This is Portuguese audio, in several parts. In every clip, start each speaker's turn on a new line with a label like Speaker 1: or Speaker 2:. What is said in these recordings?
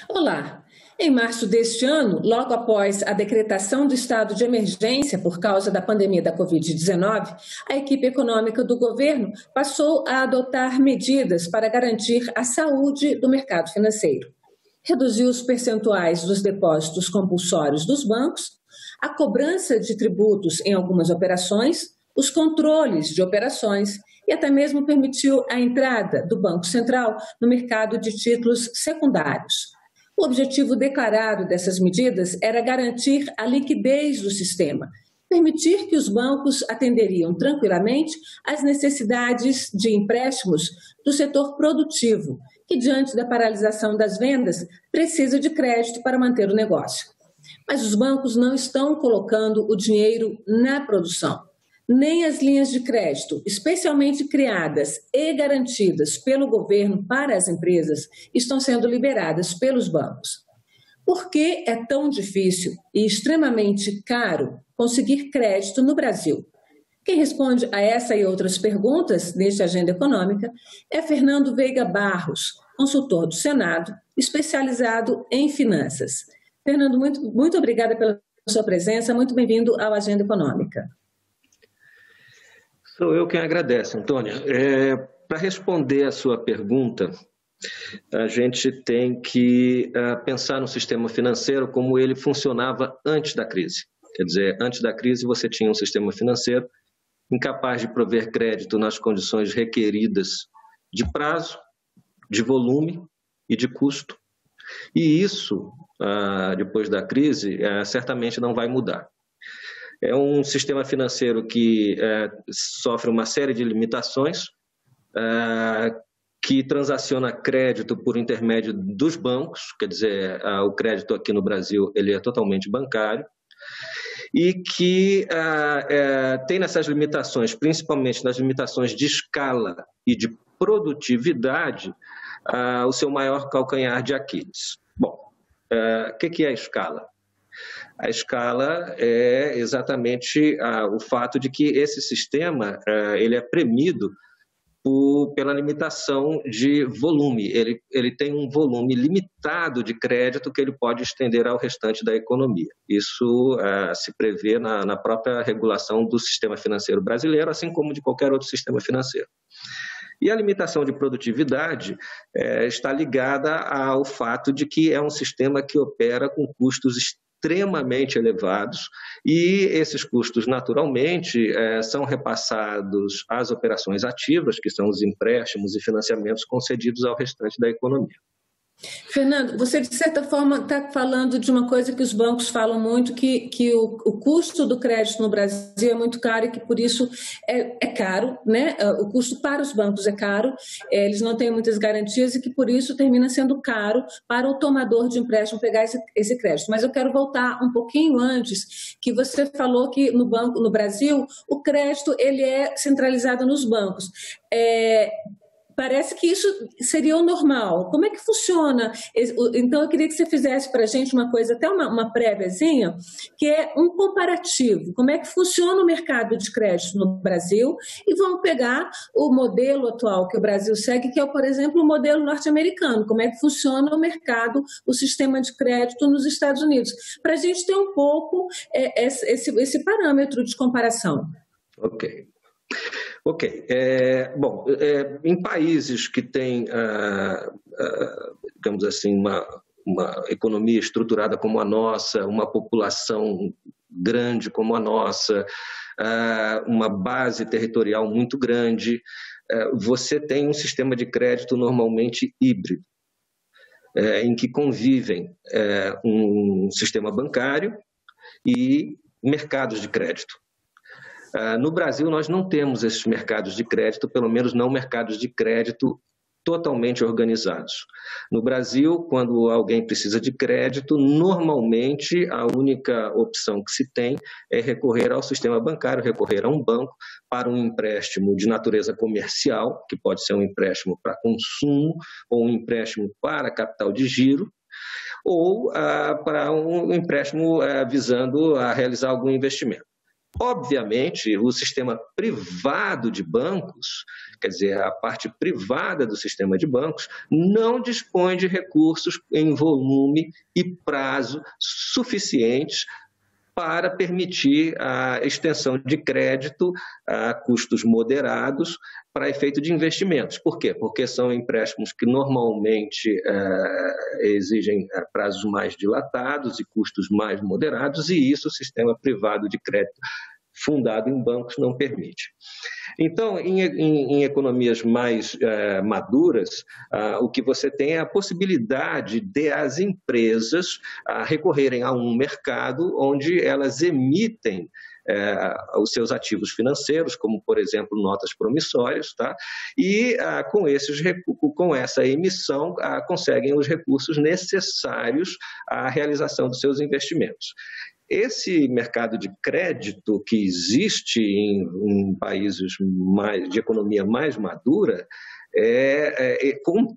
Speaker 1: Olá! Em março deste ano, logo após a decretação do estado de emergência por causa da pandemia da Covid-19, a equipe econômica do governo passou a adotar medidas para garantir a saúde do mercado financeiro. Reduziu os percentuais dos depósitos compulsórios dos bancos, a cobrança de tributos em algumas operações, os controles de operações e até mesmo permitiu a entrada do Banco Central no mercado de títulos secundários. O objetivo declarado dessas medidas era garantir a liquidez do sistema, permitir que os bancos atenderiam tranquilamente às necessidades de empréstimos do setor produtivo, que, diante da paralisação das vendas, precisa de crédito para manter o negócio. Mas os bancos não estão colocando o dinheiro na produção. Nem as linhas de crédito, especialmente criadas e garantidas pelo governo para as empresas, estão sendo liberadas pelos bancos. Por que é tão difícil e extremamente caro conseguir crédito no Brasil? Quem responde a essa e outras perguntas neste Agenda Econômica é Fernando Veiga Barros, consultor do Senado, especializado em finanças. Fernando, muito obrigada pela sua presença, muito bem-vindo ao Agenda Econômica.
Speaker 2: Sou eu quem agradece, Antônia. Para responder a sua pergunta, a gente tem que pensar no sistema financeiro como ele funcionava antes da crise. Quer dizer, antes da crise você tinha um sistema financeiro incapaz de prover crédito nas condições requeridas de prazo, de volume e de custo. E isso, depois da crise, certamente não vai mudar. É um sistema financeiro que sofre uma série de limitações, que transaciona crédito por intermédio dos bancos, quer dizer, o crédito aqui no Brasil ele é totalmente bancário, e que tem nessas limitações, principalmente nas limitações de escala e de produtividade, o seu maior calcanhar de Aquiles. Bom, o que é a escala? A escala é exatamente o fato de que esse sistema ele é premido pela limitação de volume. Ele tem um volume limitado de crédito que ele pode estender ao restante da economia. Isso se prevê na própria regulação do sistema financeiro brasileiro, assim como de qualquer outro sistema financeiro. E a limitação de produtividade está ligada ao fato de que é um sistema que opera com custos extremamente elevados e esses custos, naturalmente, são repassados às operações ativas, que são os empréstimos e financiamentos concedidos ao restante da economia.
Speaker 1: Fernando, você de certa forma está falando de uma coisa que os bancos falam muito, que o custo do crédito no Brasil é muito caro e que por isso é caro, né? O custo para os bancos é caro, eles não têm muitas garantias e que por isso termina sendo caro para o tomador de empréstimo pegar esse crédito. Mas eu quero voltar um pouquinho antes, que você falou que no Brasil o crédito ele é centralizado nos bancos. Parece que isso seria o normal. Como é que funciona? Então, eu queria que você fizesse para a gente uma coisa, até uma préviazinha, que é um comparativo. Como é que funciona o mercado de crédito no Brasil? E vamos pegar o modelo atual que o Brasil segue, que é, por exemplo, o modelo norte-americano. Como é que funciona o mercado, o sistema de crédito nos Estados Unidos? Para a gente ter um pouco esse parâmetro de comparação.
Speaker 2: Ok. Bom, em países que têm, digamos assim, uma economia estruturada como a nossa, uma população grande como a nossa, uma base territorial muito grande, você tem um sistema de crédito normalmente híbrido, em que convivem um sistema bancário e mercados de crédito. No Brasil, nós não temos esses mercados de crédito, pelo menos não mercados de crédito totalmente organizados. No Brasil, quando alguém precisa de crédito, normalmente a única opção que se tem é recorrer ao sistema bancário, recorrer a um banco para um empréstimo de natureza comercial, que pode ser um empréstimo para consumo ou um empréstimo para capital de giro, ou para um empréstimo visando a realizar algum investimento. Obviamente, o sistema privado de bancos, quer dizer, a parte privada do sistema de bancos, não dispõe de recursos em volume e prazo suficientes para permitir a extensão de crédito a custos moderados para efeito de investimentos. Por quê? Porque são empréstimos que normalmente exigem prazos mais dilatados e custos mais moderados, e isso o sistema privado de crédito fundado em bancos não permite. Então, em economias mais maduras, o que você tem é a possibilidade de as empresas recorrerem a um mercado onde elas emitem os seus ativos financeiros, como, por exemplo, notas promissórias, tá? E com essa emissão conseguem os recursos necessários à realização dos seus investimentos. Esse mercado de crédito que existe em países de economia mais madura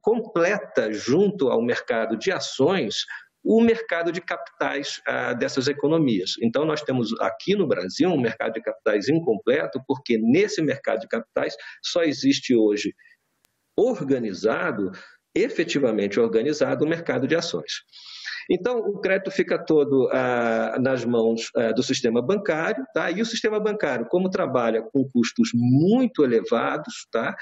Speaker 2: completa, junto ao mercado de ações, o mercado de capitais dessas economias. Então, nós temos aqui no Brasil um mercado de capitais incompleto, porque nesse mercado de capitais só existe hoje efetivamente organizado, o mercado de ações. Então, o crédito fica todo nas mãos do sistema bancário, tá? E o sistema bancário, como trabalha com custos muito elevados, tá?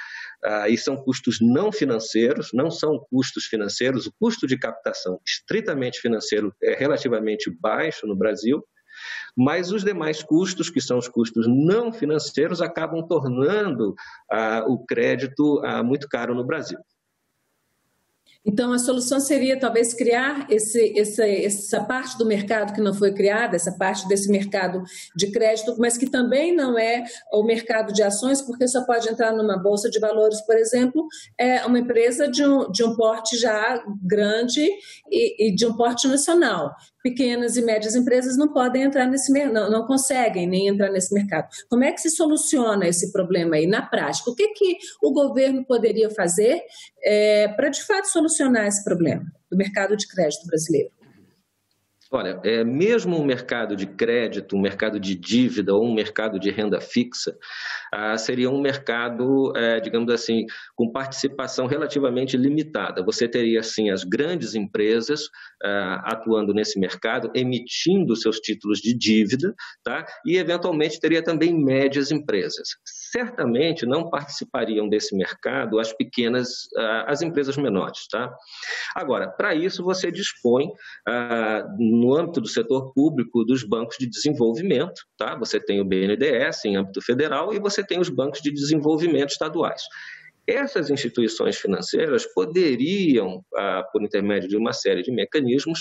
Speaker 2: E são custos não financeiros, não são custos financeiros, o custo de captação estritamente financeiro é relativamente baixo no Brasil, mas os demais custos, que são os custos não financeiros, acabam tornando o crédito muito caro no Brasil.
Speaker 1: Então, a solução seria talvez criar essa parte do mercado que não foi criada, essa parte desse mercado de crédito, mas que também não é o mercado de ações, porque só pode entrar numa bolsa de valores, por exemplo, uma empresa de um porte já grande e de um porte nacional. Pequenas e médias empresas não podem entrar não conseguem nem entrar nesse mercado. Como é que se soluciona esse problema aí na prática? O que o governo poderia fazer para, de fato, solucionar esse problema do mercado de crédito brasileiro?
Speaker 2: Olha, mesmo o mercado de crédito, um mercado de dívida ou um mercado de renda fixa, seria um mercado, digamos assim, com participação relativamente limitada. Você teria, assim, as grandes empresas atuando nesse mercado, emitindo seus títulos de dívida, tá? E, eventualmente, teria também médias empresas. Certamente não participariam desse mercado as empresas menores, tá? Agora, para isso, você dispõe, no âmbito do setor público, dos bancos de desenvolvimento, tá? Você tem o BNDES em âmbito federal e você tem os bancos de desenvolvimento estaduais. Essas instituições financeiras poderiam, por intermédio de uma série de mecanismos,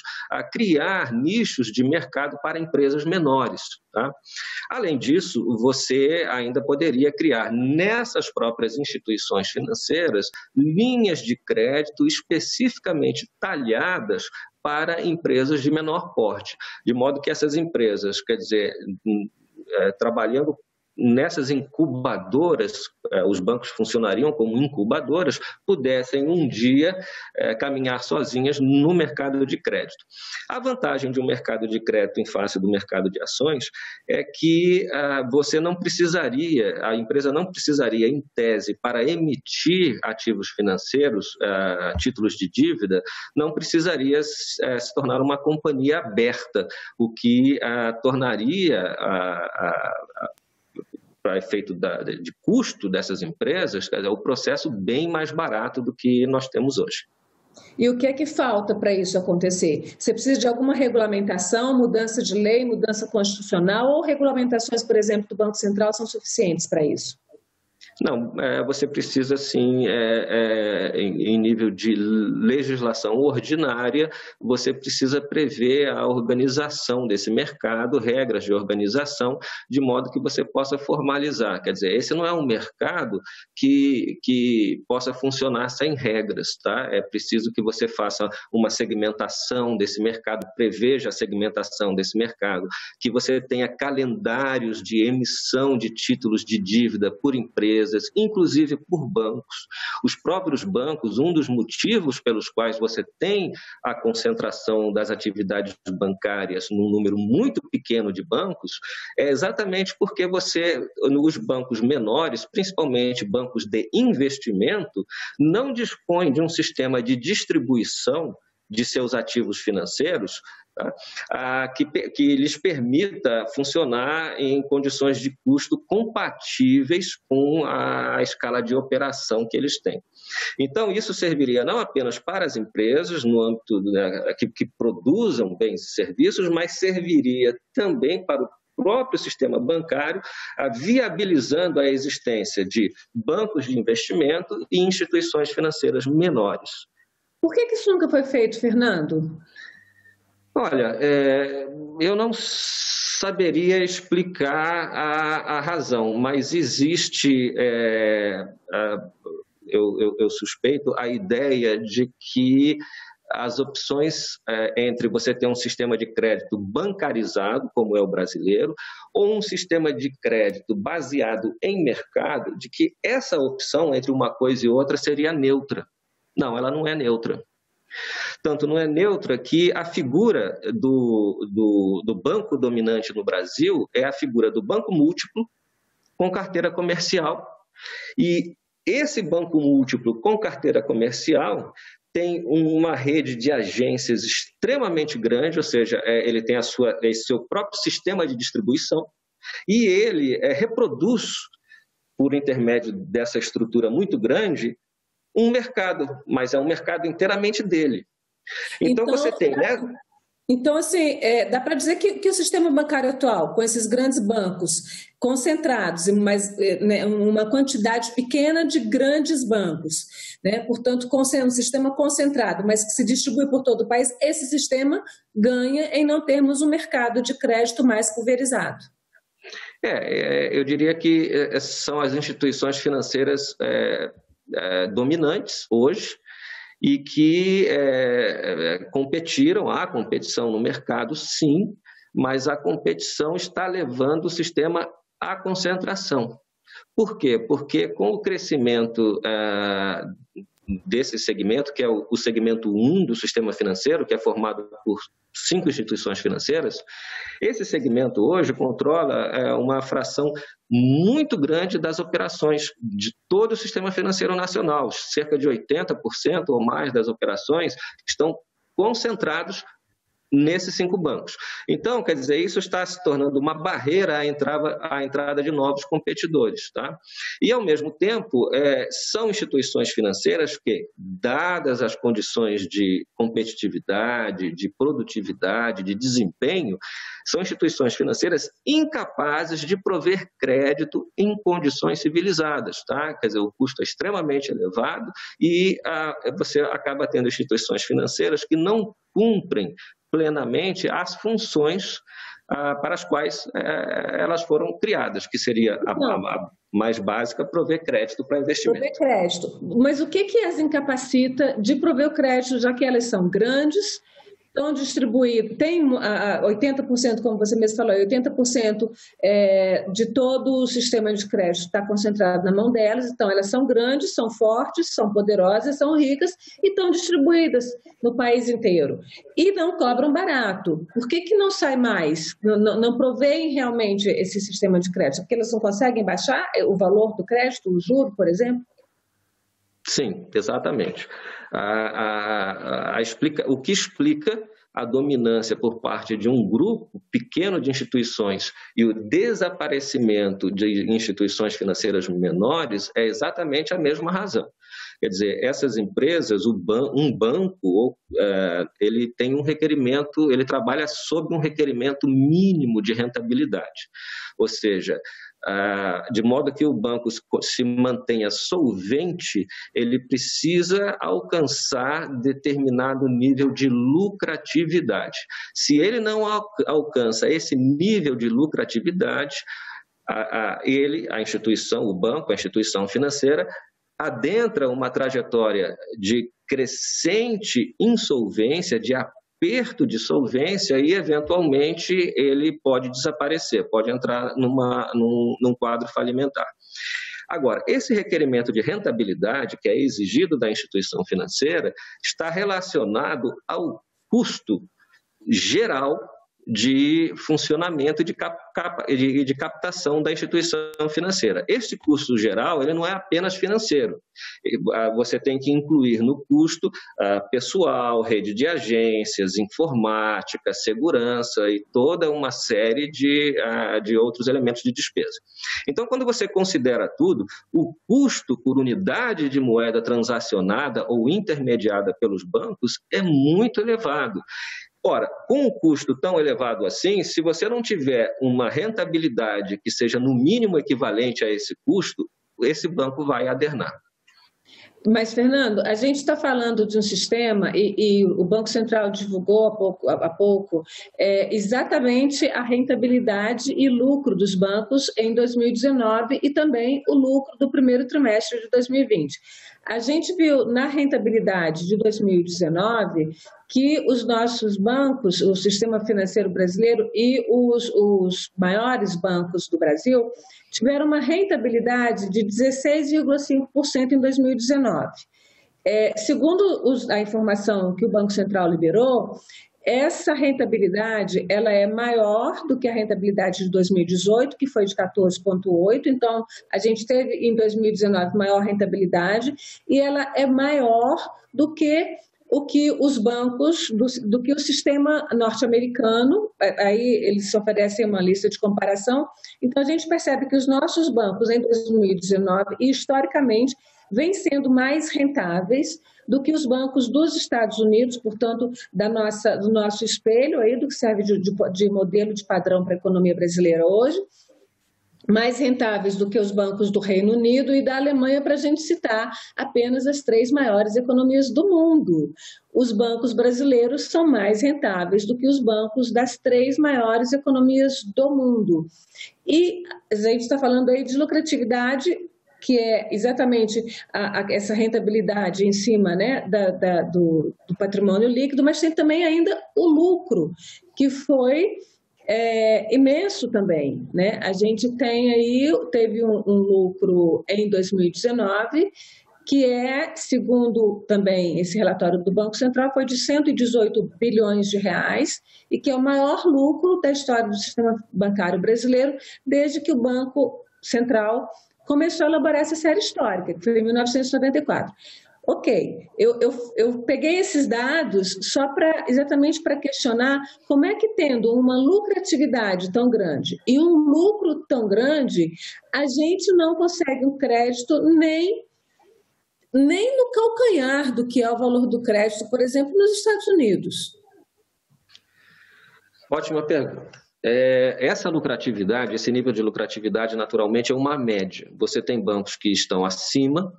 Speaker 2: criar nichos de mercado para empresas menores, tá? Além disso, você ainda poderia criar nessas próprias instituições financeiras linhas de crédito especificamente talhadas para empresas de menor porte, de modo que essas empresas, quer dizer, trabalhando nessas incubadoras, os bancos funcionariam como incubadoras, pudessem um dia caminhar sozinhas no mercado de crédito. A vantagem de um mercado de crédito em face do mercado de ações é que a empresa não precisaria, em tese, para emitir ativos financeiros, títulos de dívida, não precisaria se tornar uma companhia aberta, o que tornaria para efeito de custo dessas empresas, o processo bem mais barato do que nós temos hoje.
Speaker 1: E o que é que falta para isso acontecer? Você precisa de alguma regulamentação, mudança de lei, mudança constitucional, ou regulamentações, por exemplo, do Banco Central são suficientes para isso?
Speaker 2: Não, você precisa, sim, em nível de legislação ordinária, você precisa prever a organização desse mercado, regras de organização, de modo que você possa formalizar. Quer dizer, esse não é um mercado que possa funcionar sem regras, tá? É preciso que você faça uma segmentação desse mercado, preveja a segmentação desse mercado, que você tenha calendários de emissão de títulos de dívida por empresa, empresas, inclusive por bancos. Os próprios bancos, um dos motivos pelos quais você tem a concentração das atividades bancárias num número muito pequeno de bancos, é exatamente porque os bancos menores, principalmente bancos de investimento, não dispõem de um sistema de distribuição de seus ativos financeiros, tá? Que lhes permita funcionar em condições de custo compatíveis com a escala de operação que eles têm. Então, isso serviria não apenas para as empresas, no âmbito que produzam bens e serviços, mas serviria também para o próprio sistema bancário, viabilizando a existência de bancos de investimento e instituições financeiras menores.
Speaker 1: Por que isso nunca foi feito, Fernando?
Speaker 2: Olha, eu não saberia explicar a razão, mas existe, eu suspeito, a ideia de que as opções entre você ter um sistema de crédito bancarizado, como é o brasileiro, ou um sistema de crédito baseado em mercado, de que essa opção entre uma coisa e outra seria neutra. Não, ela não é neutra. Tanto não é neutra que a figura do banco dominante no Brasil é a figura do banco múltiplo com carteira comercial. E esse banco múltiplo com carteira comercial tem uma rede de agências extremamente grande, ou seja, ele tem seu próprio sistema de distribuição e ele reproduz, por intermédio dessa estrutura muito grande, um mercado, mas é um mercado inteiramente dele. Então você tem, né?
Speaker 1: Então, assim, dá para dizer que o sistema bancário atual, com esses grandes bancos concentrados, mas uma quantidade pequena de grandes bancos, né? Portanto, um sistema concentrado, mas que se distribui por todo o país, esse sistema ganha em não termos um mercado de crédito mais pulverizado.
Speaker 2: Eu diria que são as instituições financeiras dominantes hoje e que competiram. Há competição no mercado, sim, mas a competição está levando o sistema à concentração. Por quê? Porque com o crescimento desse segmento, que é o segmento 1 do sistema financeiro, que é formado por 5 instituições financeiras, esse segmento hoje controla uma fração muito grande das operações de todo o sistema financeiro nacional. Cerca de 80% ou mais das operações estão concentrados nesses 5 bancos. Então, quer dizer, isso está se tornando uma barreira à entrada de novos competidores, tá? E, ao mesmo tempo, são instituições financeiras que, dadas as condições de competitividade, de produtividade, de desempenho, são instituições financeiras incapazes de prover crédito em condições civilizadas, tá? Quer dizer, o custo é extremamente elevado e você acaba tendo instituições financeiras que não cumprem plenamente as funções para as quais elas foram criadas, que seria a mais básica, prover crédito para investimento.
Speaker 1: Prover crédito. Mas o que as incapacita de prover o crédito, já que elas são grandes, estão distribuídas, tem 80%, como você mesmo falou, 80% de todo o sistema de crédito está concentrado na mão delas, então elas são grandes, são fortes, são poderosas, são ricas e estão distribuídas no país inteiro. E não cobram barato. Por que não sai mais? Não provém realmente esse sistema de crédito? Porque elas não conseguem baixar o valor do crédito, o juro, por exemplo?
Speaker 2: Sim, exatamente. O que explica a dominância por parte de um grupo pequeno de instituições e o desaparecimento de instituições financeiras menores é exatamente a mesma razão. Quer dizer, essas empresas, um banco, ele tem um requerimento, ele trabalha sob um requerimento mínimo de rentabilidade. Ou seja, de modo que o banco se mantenha solvente, ele precisa alcançar determinado nível de lucratividade. Se ele não alcança esse nível de lucratividade, a instituição, o banco, a instituição financeira, adentra uma trajetória de crescente insolvência, de aperto de solvência e, eventualmente, ele pode desaparecer, pode entrar num quadro falimentar. Agora, esse requerimento de rentabilidade que é exigido da instituição financeira está relacionado ao custo geral de funcionamento e de captação da instituição financeira. Este custo geral ele não é apenas financeiro. Você tem que incluir no custo pessoal, rede de agências, informática, segurança e toda uma série de outros elementos de despesa. Então, quando você considera tudo, o custo por unidade de moeda transacionada ou intermediada pelos bancos é muito elevado. Ora, com um custo tão elevado assim, se você não tiver uma rentabilidade que seja no mínimo equivalente a esse custo, esse banco vai adernar.
Speaker 1: Mas, Fernando, a gente está falando de um sistema, e o Banco Central divulgou há pouco exatamente a rentabilidade e lucro dos bancos em 2019 e também o lucro do primeiro trimestre de 2020. A gente viu na rentabilidade de 2019 que os nossos bancos, o sistema financeiro brasileiro e os maiores bancos do Brasil tiveram uma rentabilidade de 16,5% em 2019. Segundo a informação que o Banco Central liberou, essa rentabilidade ela é maior do que a rentabilidade de 2018, que foi de 14,8%. Então, a gente teve em 2019 maior rentabilidade e ela é maior do que os bancos, do que o sistema norte-americano. Aí eles oferecem uma lista de comparação. Então, a gente percebe que os nossos bancos em 2019 e historicamente vêm sendo mais rentáveis do que os bancos dos Estados Unidos, portanto, do nosso espelho, aí, do que serve de modelo de padrão para a economia brasileira hoje, mais rentáveis do que os bancos do Reino Unido e da Alemanha, para a gente citar apenas as 3 maiores economias do mundo. Os bancos brasileiros são mais rentáveis do que os bancos das 3 maiores economias do mundo. E a gente está falando aí de lucratividade, que é exatamente essa rentabilidade em cima, né, do patrimônio líquido, mas tem também ainda o lucro, que foi imenso também, né? A gente teve um lucro em 2019, que segundo também esse relatório do Banco Central, foi de 118 bilhões de reais e que é o maior lucro da história do sistema bancário brasileiro desde que o Banco Central começou a elaborar essa série histórica, que foi em 1994. Ok, eu peguei esses dados exatamente para questionar como é que, tendo uma lucratividade tão grande e um lucro tão grande, a gente não consegue um crédito nem no calcanhar do que é o valor do crédito, por exemplo, nos Estados Unidos.
Speaker 2: Ótima pergunta. Essa lucratividade, esse nível de lucratividade, naturalmente, é uma média. Você tem bancos que estão acima.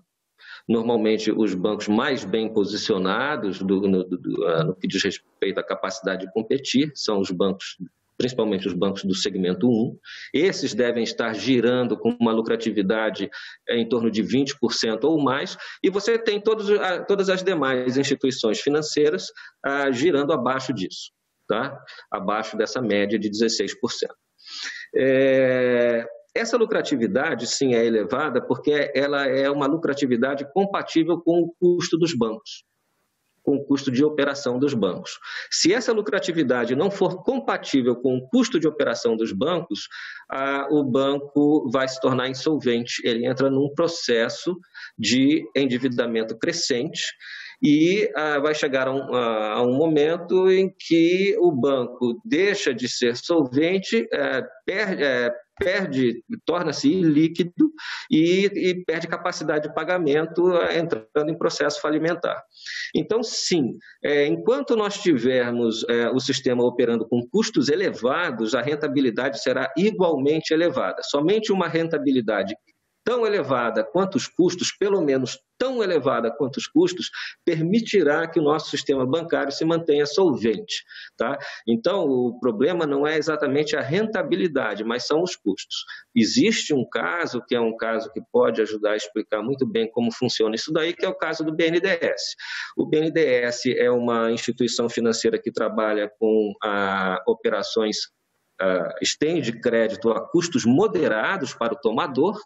Speaker 2: Normalmente, os bancos mais bem posicionados no que diz respeito à capacidade de competir são os bancos, principalmente os bancos do segmento 1. Esses devem estar girando com uma lucratividade em torno de 20% ou mais, e você tem todas as demais instituições financeiras girando abaixo disso, tá? Abaixo dessa média de 16%. Essa lucratividade, sim, é elevada porque ela é uma lucratividade compatível com o custo dos bancos, com o custo de operação dos bancos. Se essa lucratividade não for compatível com o custo de operação dos bancos, o banco vai se tornar insolvente, ele entra num processo de endividamento crescente e vai chegar a um momento em que o banco deixa de ser solvente, torna-se ilíquido e perde capacidade de pagamento, entrando em processo falimentar. Então, sim, enquanto nós tivermos o sistema operando com custos elevados, a rentabilidade será igualmente elevada. Somente uma rentabilidade tão elevada quanto os custos, pelo menos tão elevada quanto os custos, permitirá que o nosso sistema bancário se mantenha solvente, tá? Então, o problema não é exatamente a rentabilidade, mas são os custos. Existe um caso, que é um caso que pode ajudar a explicar muito bem como funciona isso daí, que é o caso do BNDES. O BNDES é uma instituição financeira que trabalha com operações estende crédito a custos moderados para o tomador,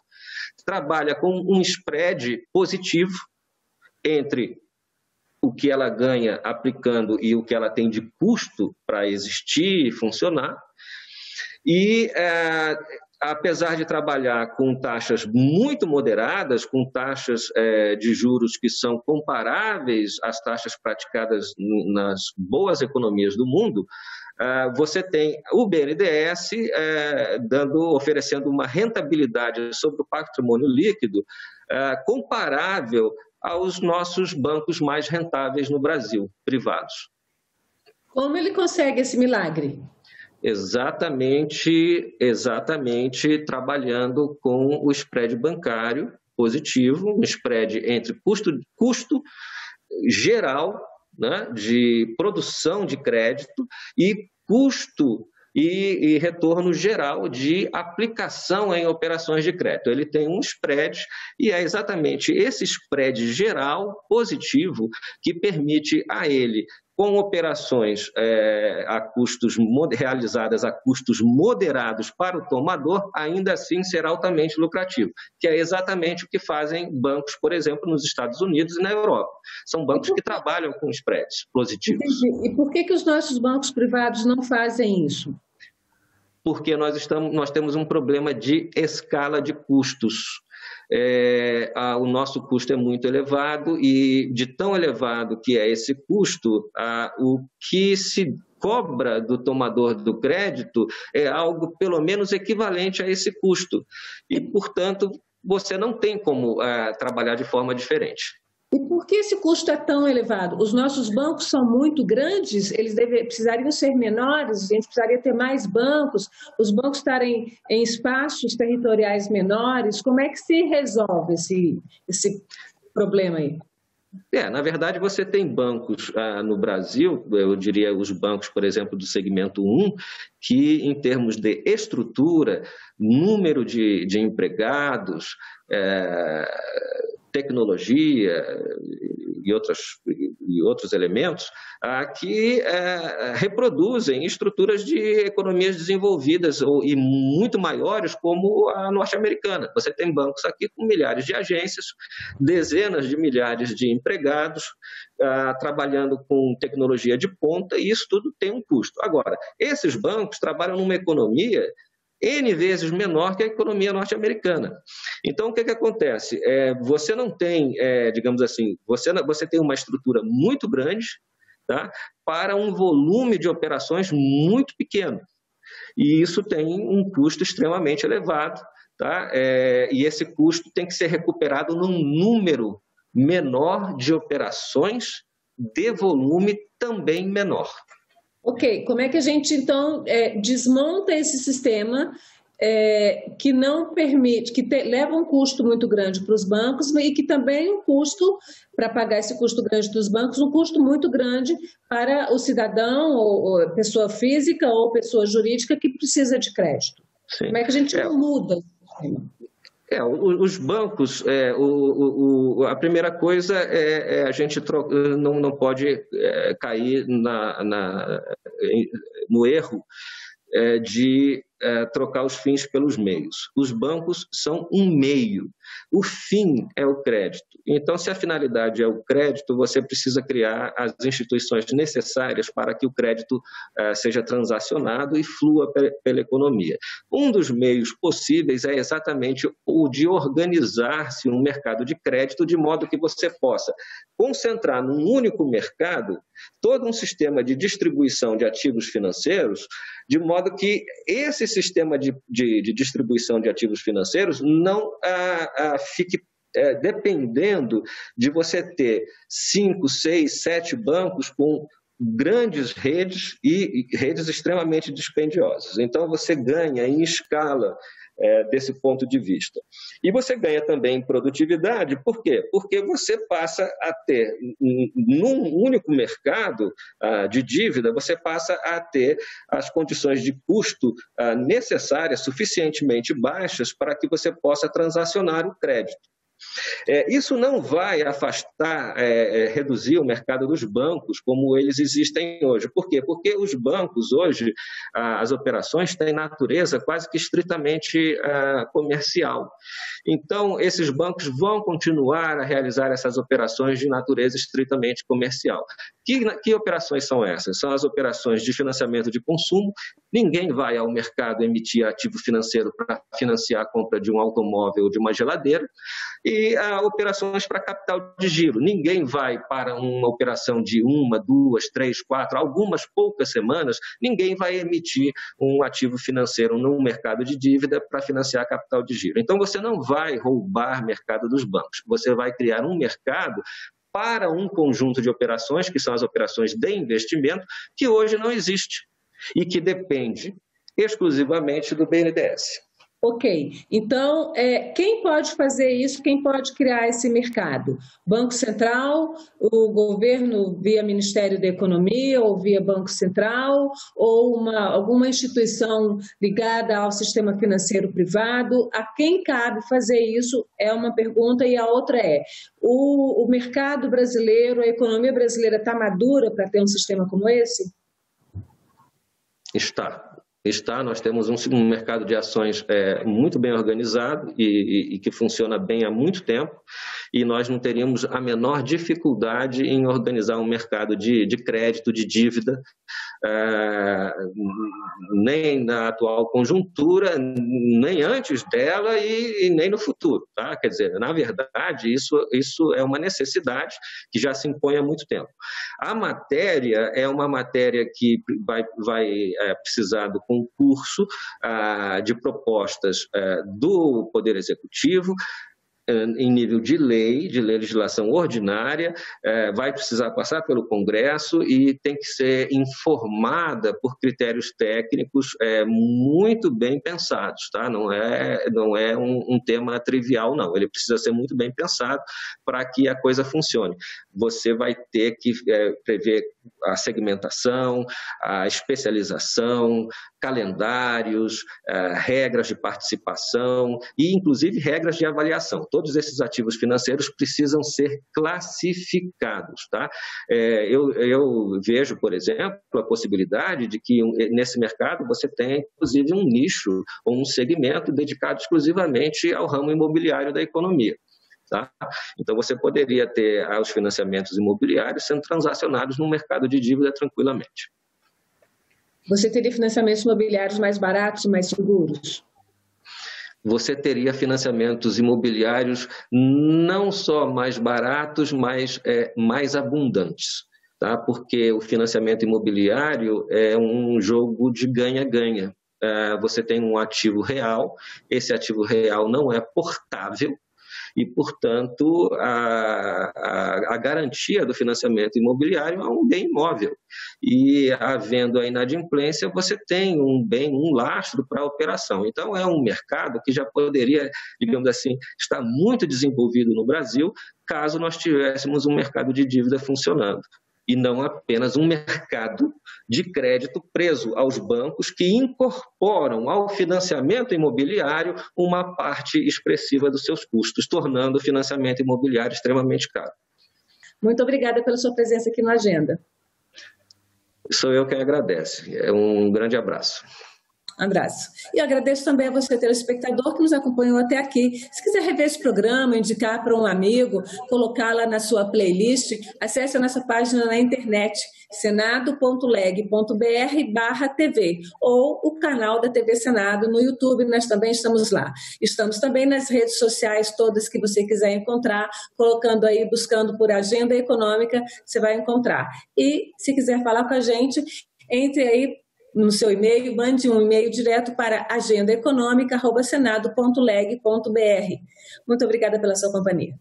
Speaker 2: trabalha com um spread positivo entre o que ela ganha aplicando e o que ela tem de custo para existir e funcionar. E, apesar de trabalhar com taxas muito moderadas, com taxas de juros que são comparáveis às taxas praticadas nas boas economias do mundo, você tem o BNDES oferecendo uma rentabilidade sobre o patrimônio líquido comparável aos nossos bancos mais rentáveis no Brasil, privados.
Speaker 1: Como ele consegue esse milagre?
Speaker 2: Exatamente trabalhando com o spread bancário positivo, um spread entre custo geral, né, de produção de crédito e custo e retorno geral de aplicação em operações de crédito. Ele tem um spread e é exatamente esse spread geral positivo que permite a ele, com operações realizadas a custos moderados para o tomador, ainda assim ser altamente lucrativo, que é exatamente o que fazem bancos, por exemplo, nos Estados Unidos e na Europa. São bancos que trabalham com spreads positivos.
Speaker 1: Entendi. E por que os nossos bancos privados não fazem isso?
Speaker 2: Porque nós temos um problema de escala de custos. O nosso custo é muito elevado e, de tão elevado que é esse custo, o que se cobra do tomador do crédito é algo pelo menos equivalente a esse custo. E, portanto, você não tem como trabalhar de forma diferente.
Speaker 1: E por que esse custo é tão elevado? Os nossos bancos são muito grandes, eles precisariam ser menores, a gente precisaria ter mais bancos, os bancos estarem em espaços territoriais menores. Como é que se resolve esse problema aí?
Speaker 2: Na verdade, você tem bancos no Brasil, eu diria os bancos, por exemplo, do segmento 1, que em termos de estrutura, número de empregados, tecnologia e outros elementos que reproduzem estruturas de economias desenvolvidas e muito maiores como a norte-americana. Você tem bancos aqui com milhares de agências, dezenas de milhares de empregados, trabalhando com tecnologia de ponta, e isso tudo tem um custo. Agora, esses bancos trabalham numa economia N vezes menor que a economia norte-americana. Então, o que acontece? Você não tem, digamos assim, você tem uma estrutura muito grande, tá, para um volume de operações muito pequeno. E isso tem um custo extremamente elevado, tá? E esse custo tem que ser recuperado num número menor de operações de volume também menor.
Speaker 1: Ok, como é que a gente, então, desmonta esse sistema que não permite, leva um custo muito grande para os bancos e que também um custo, para pagar esse custo grande dos bancos, um custo muito grande para o cidadão, ou pessoa física ou pessoa jurídica que precisa de crédito? Sim. Como é que a gente muda esse sistema?
Speaker 2: Os bancos, a primeira coisa a gente não pode cair no erro de trocar os fins pelos meios. Os bancos são um meio. O fim é o crédito. Então, se a finalidade é o crédito, você precisa criar as instituições necessárias para que o crédito seja transacionado e flua pela economia. Um dos meios possíveis é exatamente o de organizar-se um mercado de crédito de modo que você possa concentrar num único mercado todo um sistema de distribuição de ativos financeiros, de modo que esse sistema de distribuição de ativos financeiros não fique dependendo de você ter 5, 6, 7 bancos com grandes redes e redes extremamente dispendiosas. Então, você ganha em escala desse ponto de vista. E você ganha também em produtividade, por quê? Porque você passa a ter, num único mercado de dívida, você passa a ter as condições de custo necessárias, suficientemente baixas, para que você possa transacionar o crédito. Isso não vai afastar, reduzir o mercado dos bancos como eles existem hoje. Por quê? Porque os bancos hoje, as operações têm natureza quase que estritamente comercial. Então, esses bancos vão continuar a realizar essas operações de natureza estritamente comercial. Que operações são essas? São as operações de financiamento de consumo. Ninguém vai ao mercado emitir ativo financeiro para financiar a compra de um automóvel ou de uma geladeira. E operações para capital de giro. Ninguém vai para uma operação de 1, 2, 3, 4, algumas poucas semanas, ninguém vai emitir um ativo financeiro no mercado de dívida para financiar capital de giro. Então, você não vai roubar mercado dos bancos, você vai criar um mercado para um conjunto de operações, que são as operações de investimento, que hoje não existe e que depende exclusivamente do BNDES.
Speaker 1: Ok, então, quem pode fazer isso, quem pode criar esse mercado? Banco Central, o governo via Ministério da Economia ou via Banco Central, ou alguma instituição ligada ao sistema financeiro privado? A quem cabe fazer isso é uma pergunta, e a outra o mercado brasileiro, a economia brasileira está madura para ter um sistema como esse?
Speaker 2: Está, nós temos um mercado de ações muito bem organizado e que funciona bem há muito tempo, e nós não teríamos a menor dificuldade em organizar um mercado de crédito, de dívida, nem na atual conjuntura, nem antes dela e nem no futuro. Tá? Quer dizer, na verdade, isso é uma necessidade que já se impõe há muito tempo. A matéria é uma matéria que vai precisar do concurso de propostas do Poder Executivo, em nível de legislação ordinária, vai precisar passar pelo Congresso e tem que ser informada por critérios técnicos muito bem pensados, tá? Não é um tema trivial, não. Ele precisa ser muito bem pensado para que a coisa funcione. Você vai ter que prever a segmentação, a especialização, calendários, regras de participação e, inclusive, regras de avaliação. Todos esses ativos financeiros precisam ser classificados. Tá? Eu vejo, por exemplo, a possibilidade de que nesse mercado você tenha, inclusive, um nicho ou um segmento dedicado exclusivamente ao ramo imobiliário da economia. Tá? Então, você poderia ter os financiamentos imobiliários sendo transacionados no mercado de dívida tranquilamente.
Speaker 1: Você teria financiamentos imobiliários mais baratos e mais seguros?
Speaker 2: Você teria financiamentos imobiliários não só mais baratos, mas mais abundantes. Tá? Porque o financiamento imobiliário é um jogo de ganha-ganha. Você tem um ativo real, esse ativo real não é portável, e, portanto, a garantia do financiamento imobiliário é um bem imóvel. E, havendo a inadimplência, você tem um lastro para a operação. Então, é um mercado que já poderia, digamos assim, estar muito desenvolvido no Brasil, caso nós tivéssemos um mercado de dívida funcionando. E não apenas um mercado de crédito preso aos bancos que incorporam ao financiamento imobiliário uma parte expressiva dos seus custos, tornando o financiamento imobiliário extremamente caro.
Speaker 1: Muito obrigada pela sua presença aqui no Agenda.
Speaker 2: Sou eu quem agradece. Um grande abraço.
Speaker 1: Um abraço. E agradeço também a você, telespectador, que nos acompanhou até aqui. Se quiser rever esse programa, indicar para um amigo, colocar lá na sua playlist, acesse a nossa página na internet, senado.leg.br/TV, ou o canal da TV Senado no YouTube, nós também estamos lá. Estamos também nas redes sociais todas que você quiser encontrar, colocando aí, buscando por Agenda Econômica, você vai encontrar. E se quiser falar com a gente, entre aí no seu e-mail, mande um e-mail direto para agendaeconomica@senado.leg.br. Muito obrigada pela sua companhia.